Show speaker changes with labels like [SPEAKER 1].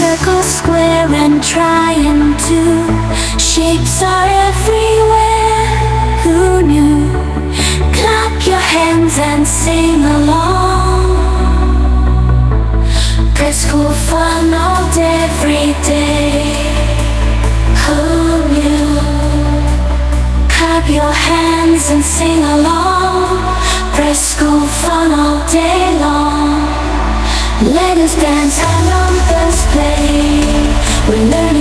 [SPEAKER 1] circle, square, and triangle. Shapes are everywhere. Who knew? Clap your hands and sing along. Preschool fun all day, every day. Who knew? Clap your hands and sing along. Preschool fun all day long. Let us dance and on us play. We learn